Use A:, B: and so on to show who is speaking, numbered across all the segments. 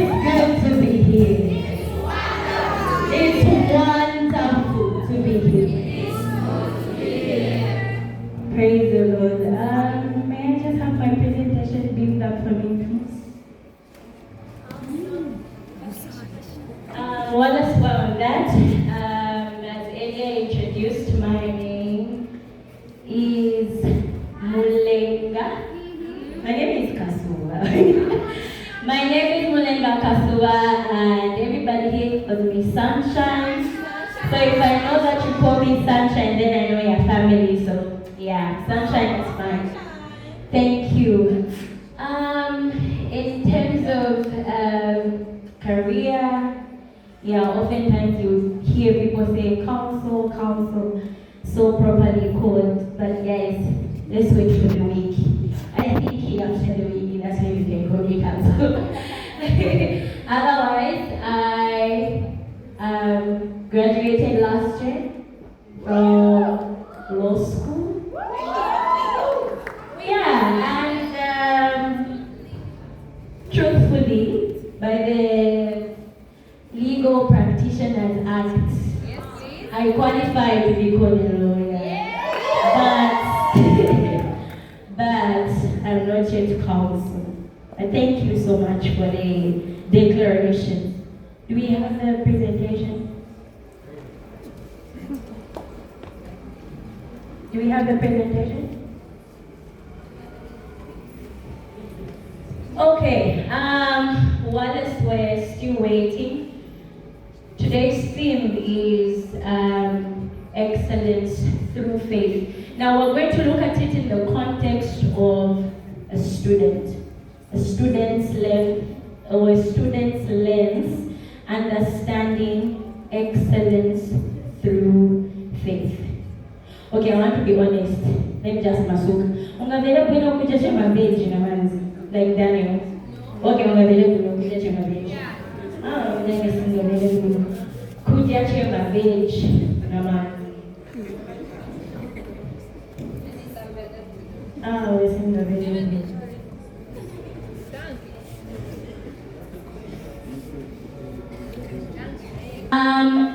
A: it's good to be here. It's wonderful to be here. Praise the Lord. May I just have my presentation beamed up for me, please? Well, as well as that, as Elia introduced, my name is Mulenga. My name is Kasua. My name is Mulenga Kasua, and everybody here calls me Sunshine. So if I know that you call me Sunshine, then I know your family. So yeah, Sunshine is fine. Thank you. In terms of career, yeah, oftentimes you hear people say council, so properly called. But guys, let's wait for the week. I think after the week, that's when you can call me council. Otherwise, I graduated last year from law school. Yeah, and truthfully, by the Legal Practitioners Act, I qualified to be called a lawyer, but I'm not yet counsel. Thank you so much for the declaration. Do we have the presentation? Do we have the presentation? Okay, while we're still waiting, today's theme is excellence through faith. Now we're going to look at it in the context of a student's lens, understanding excellence through faith. Okay, I want to be honest. Let me just masuk. Ungavela kwenda kuja chama beji na manzi. Like Daniel. Okay, ungavela kwenda kuja chama beji. Nenge singo vela kwenda kuja chama beji na manzi. Wewe singo vela.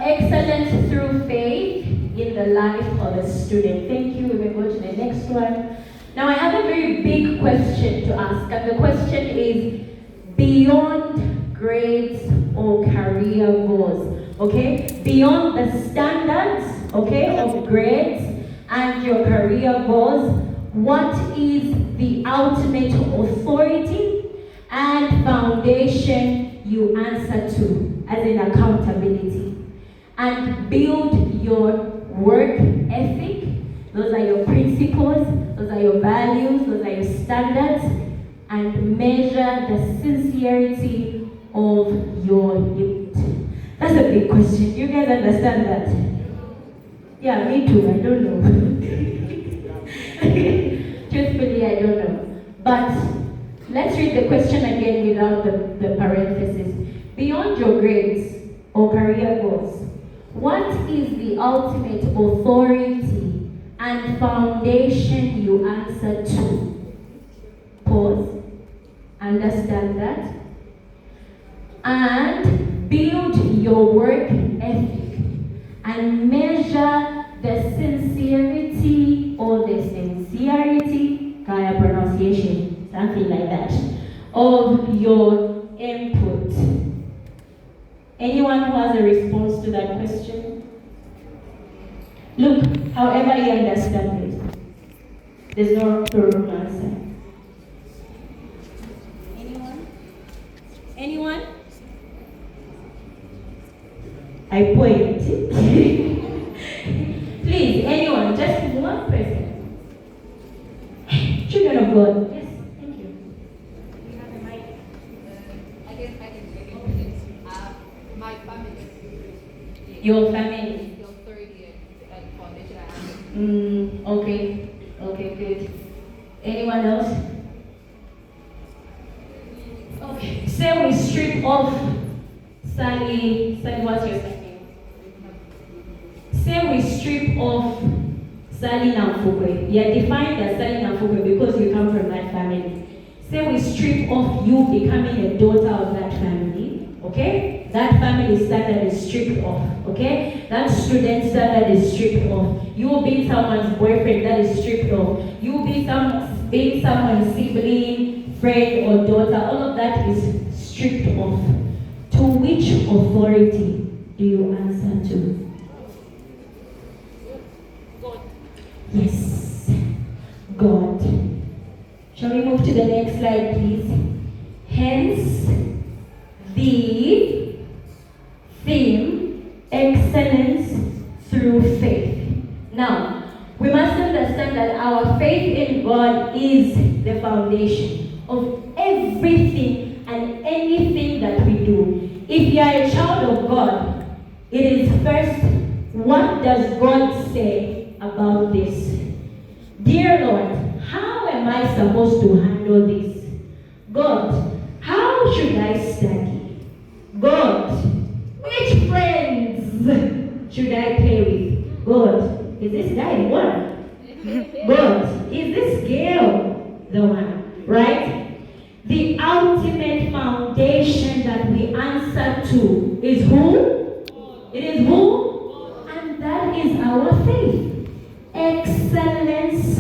A: Excellence through faith in the life of a student. Thank you. We will go to the next one. Now I have a very big question to ask, and the question is beyond grades or career goals. Okay? Beyond the standards, okay, of grades and your career goals, what is the ultimate authority and foundation you answer to as in accountability? And build your work ethic. Those are your principles, those are your values, those are your standards, and measure the sincerity of your gift. That's a big question. You guys understand that? Yeah, me too. I don't know. Truthfully, I don't know. But let's read the question again without the parenthesis. Beyond your grades or career goals, what is the ultimate authority and foundation you answer to? Pause. Understand that. And build your work ethic and measure the sincerity or the sincerity, kind of pronunciation, something like that, of your input. Anyone who has a response to that question? Look, however you understand it. There's no wrong answer. Anyone? I point. Please, anyone, just one person. Children of God. Yes, thank you.
B: We have a mic. I can my family.
A: Your family.
B: Your third year, like foundation I have.
A: Okay, good. Anyone else? Okay, say we strip off Sally, what's your name? Say we strip off Sally Namfukwe. You are defined as Sally Namfukwe because you come from that family. Say we strip off you becoming a daughter of that family. Okay? That family standard is stripped off. Okay? That student standard is stripped off. You being someone's boyfriend, that is stripped off. You being someone's sibling, friend, or daughter, all of that is stripped off. To which authority do you answer to?
B: God.
A: Yes, God. Shall we move to the next slide, please? Hence, the theme, excellence through faith. Now, we must understand that our faith in God is the foundation of everything and anything that we do. If you are a child of God, it is first, what does God say about this? Dear Lord, how am I supposed to handle this? God, how should I study? God, which friends should I play with? God, is this guy the one? God, is this girl the one? Right? The ultimate foundation that we answer to is who? It is who? And that is our faith. Excellence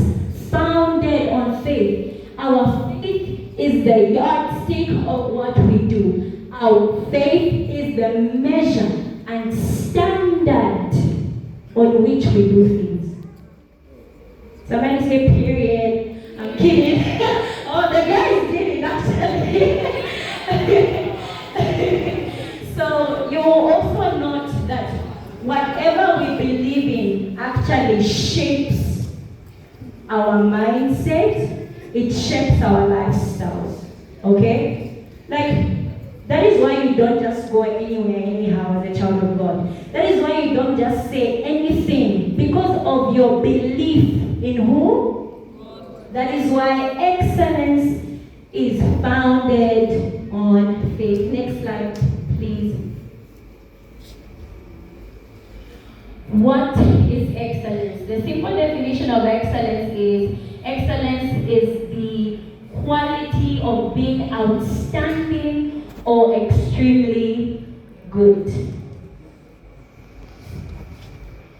A: founded on faith. Our faith is the yardstick of what we do. Our faith is the measure and standard on which we do things. Somebody say period. I'm kidding. Oh, the guys did it actually. So you will also note that whatever we believe in actually shapes our mindset, it shapes our lifestyles. Okay? Like, that is why you don't just go anywhere, anyhow, as a child of God. That is why you don't just say anything because of your belief in who? That is why excellence is founded on faith. Next slide, please. What is excellence? The simple definition of excellence is the quality of being outstanding or extremely good.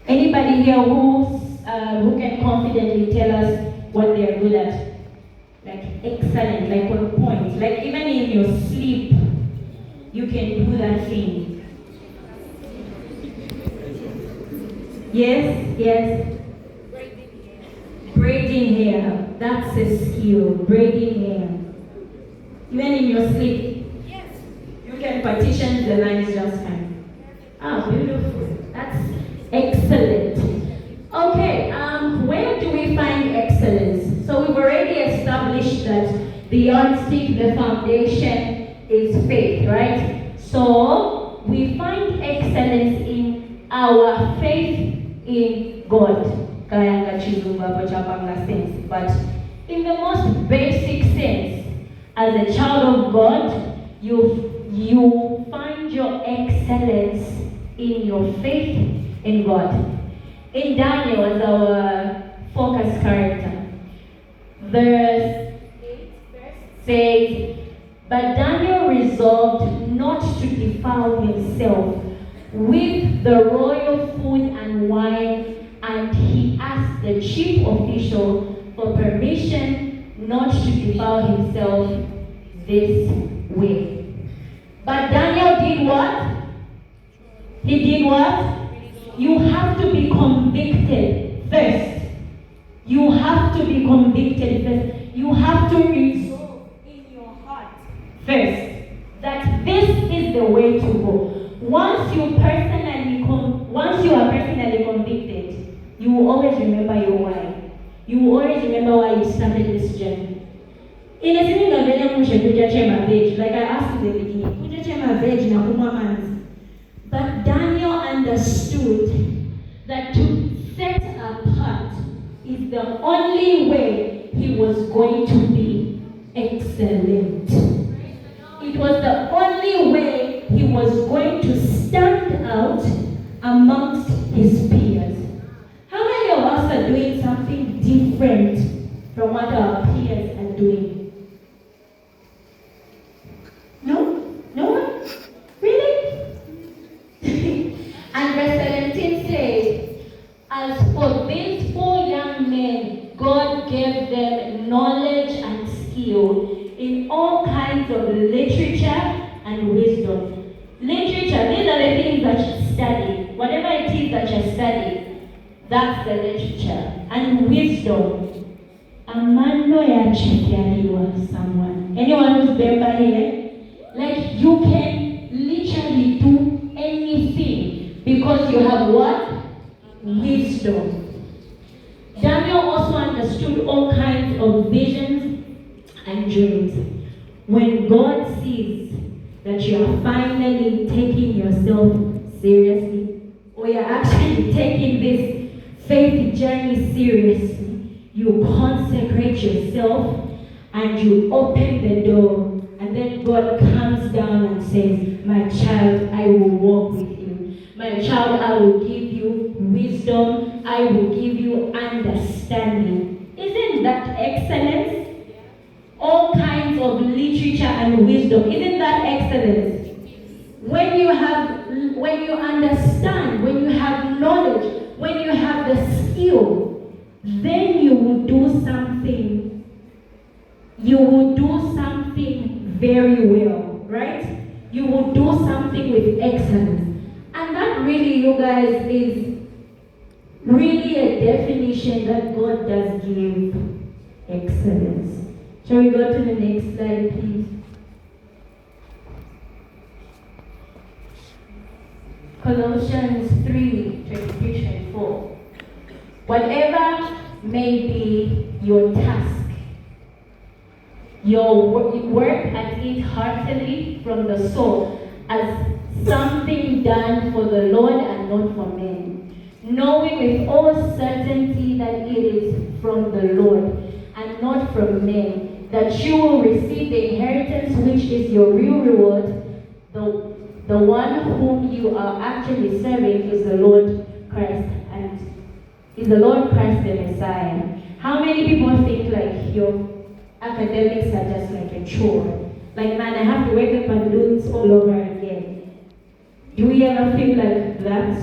A: Anybody here who can confidently tell us what they are good at? Like excellent, like on point, like even in your sleep, you can do that thing. Yes. Braiding hair, that's a skill. Braiding hair. Even in your sleep,
B: Yes.
A: you can partition the lines just fine. Ah, beautiful. That's excellent. Okay, where do we find excellence? So we've already established that the yardstick, the foundation is faith, right? So we find excellence in our faith in God. Kayanga chizungu hapo chapanga sense. But in the most basic sense, as a child of God, you find your excellence in your faith in God. In Daniel, as our focus character, verse 8 says, but Daniel resolved not to defile himself with the royal food and wine, and he asked the chief official for permission not to defile himself this way. But Daniel did what? He did what? You have to be convicted first. You have to be convicted first. You have to resolve in your heart first that this is the way to go. Once you are personally convicted, you will always remember your why. You will always remember why you started this journey. In a sitting like I asked in the beginning, but Daniel understood that to set apart is the only way he was going to be excellent. It was the only way he was going to stand out amongst his peers. How many of us are doing something different from what our peers are doing? No? No one? Really? literature and wisdom. Literature, these are the things that you study. Whatever it is that you study, that's the literature. And wisdom, amando ya chikialiwa someone. Anyone who's member here? Like you can literally do anything because you have what? Wisdom. Daniel also understood all kinds of visions and dreams. When God sees that you are finally taking yourself seriously, or you're actually taking this faith journey seriously, you consecrate yourself and you open the door, and then God comes down and says, my child, I will walk with you. My child, I will give you wisdom. I will give you understanding. Isn't that excellence? All kinds of literature and wisdom. Isn't that excellence? When you understand, when you have knowledge, when you have the skill, then you will do something. You will do something very well, right? You will do something with excellence. And that really, you guys, is really a definition that God does give excellence. Shall we go to the next slide, please? Colossians 3:23-24. Whatever may be your task, your work at it heartily from the soul as something done for the Lord and not for men, knowing with all certainty that it is from the Lord and not from men, that you will receive the inheritance which is your real reward. The one whom you are actually serving is the Lord Christ, and is the Lord Christ the Messiah. How many people think like your academics are just like a chore? Like, man, I have to wake up and do this all over again. Do we ever feel like that?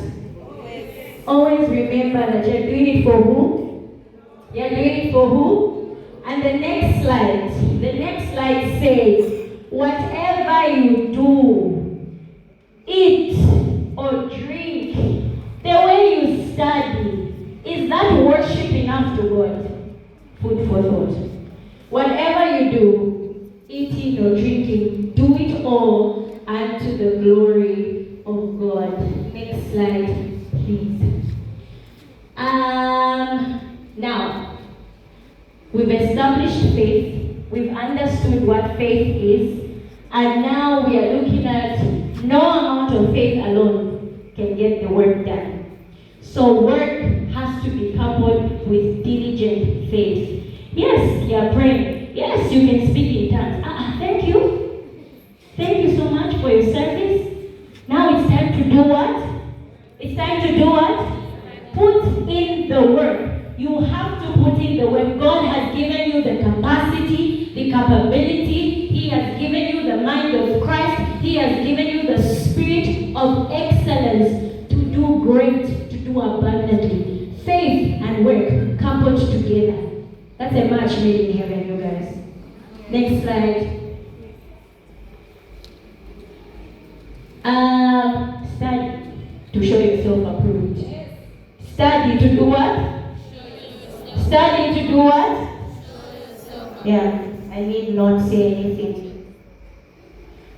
A: Always remember that you're doing it for who? You're doing it for who? And the next slide says, whatever you do, eat or drink, the way you study, is that worship enough to God? Food for thought. Whatever you do, eating or drinking, do it all unto the glory of God. Next slide, please. Now, we've established faith, we've understood what faith is, and now we are looking at no amount of faith alone can get the work done. So work has to be coupled with diligent faith. Yes, you are praying. Yes, you can speak in tongues. Thank you. Thank you so much for your service. Now it's time to do what? It's time to do what? Put in the work. You have to put in the work. God has given you the capacity, the capability. He has given you the mind of Christ. He has given you the spirit of excellence to do great, to do abundantly. Faith and work coupled together. That's a match made in heaven, you guys. Next slide. Study to show yourself approved. Study to do what? Study to do what? Yeah, I need not say anything.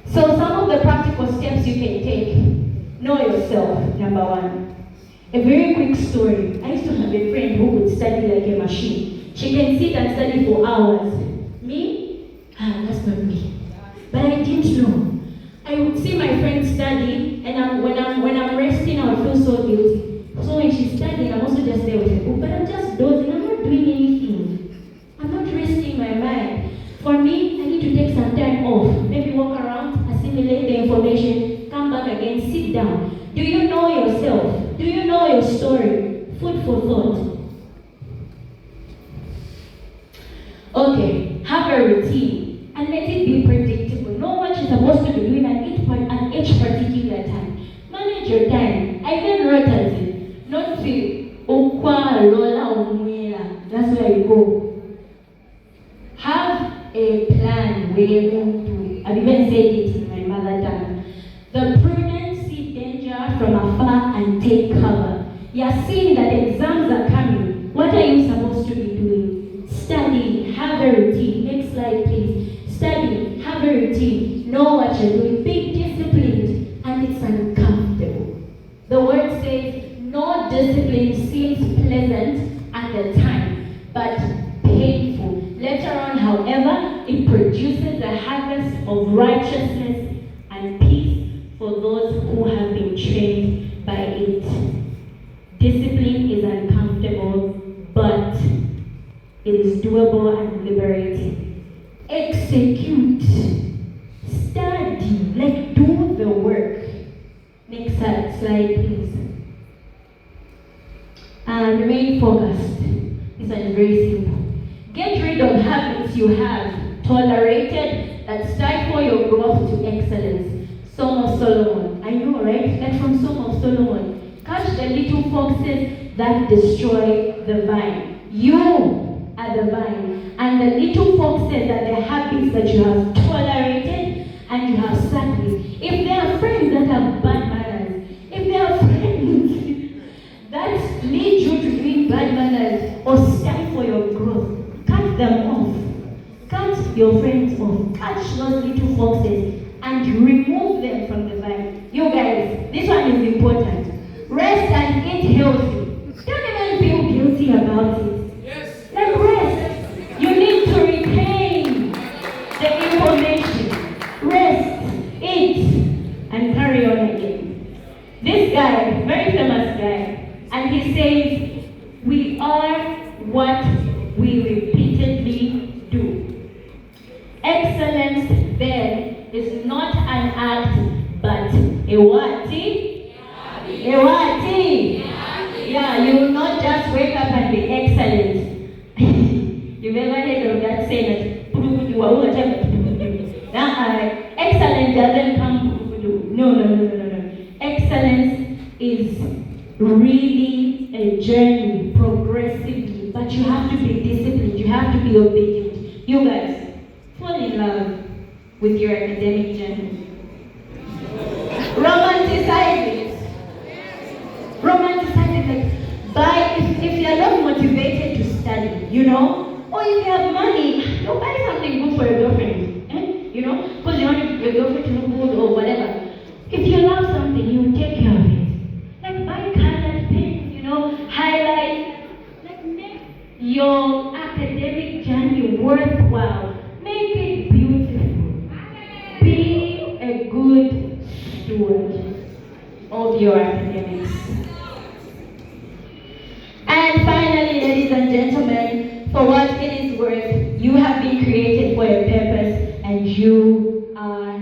A: So some of the practical steps you can take. Know yourself, number one. A very quick story. I used to have a friend who would study like a machine. She can sit and study for hours. Me? That's not me. But I didn't know. I would see my friend study, and when I'm resting, I would feel so guilty. So when she's studying, I'm also just there with her book, but I'm just dozing. I'm not doing anything. I'm not resting my mind. For me, I need to take some time off. Maybe walk around, assimilate the information, come back again, sit down. Do you know yourself? Do you know your story? Food for thought. Okay, have a routine and let it be predictable. Know what you're supposed to be doing at each particular time. Manage your time. I even wrote it. Not to ukwa lola umwela. That's where you go. Have a plan where you're going to I've even said it in my mother tongue. The prudent see danger from afar and take cover. You are seeing that exams are coming. What are you supposed to be doing? Study, have a routine. Next slide, please. Study, have a routine. Know what you're doing. Be disciplined, and it's uncomfortable. The word says, no discipline seems pleasant at the time, but painful. Later on, however, it produces a harvest of righteousness and peace for those who have been trained by it. Discipline is uncomfortable, but it is doable and liberating. Execute. Study. Like, do the work. Next slide, please. And remain focused. This one is very simple. Get rid of habits you have tolerated that stifle your growth to excellence. Song of Solomon. I know, right? Like from Song of Solomon. Catch the little foxes that destroy the vine. You are the vine. And the little foxes are the habits that you have tolerated and you have sat with. If there are friends that have bad manners, if there are friends that lead you to doing bad manners or stifle your growth, cut them off. Cut your friends off. Catch those little foxes and remove them from the vine. You guys, this one is important. Rest and eat healthy. Don't even feel guilty about it.
C: Yes.
A: Like rest. You need to retain the information. Rest, eat, and carry on again. This guy, very famous guy, and he says, we are what we repeatedly do. Excellence then is not an act, but a what? A what? Yeah, you will not just wake up and be excellent. You've ever heard of that saying that excellence doesn't come. No. Excellence is really a journey, progressively, but you have to be disciplined, you have to be obedient. You guys, fall in love with your academic journey. Romanticize it. If you're not motivated to study, or if you have money, you buy something good for your girlfriend, because you want your girlfriend to look good or whatever. If you love something, you take care of it. Like buy colored pens, highlight, like make your academic journey worthwhile. Make it beautiful. Be a good steward of your academics. And finally, ladies and gentlemen, for what it is worth, you have been created for a purpose and you are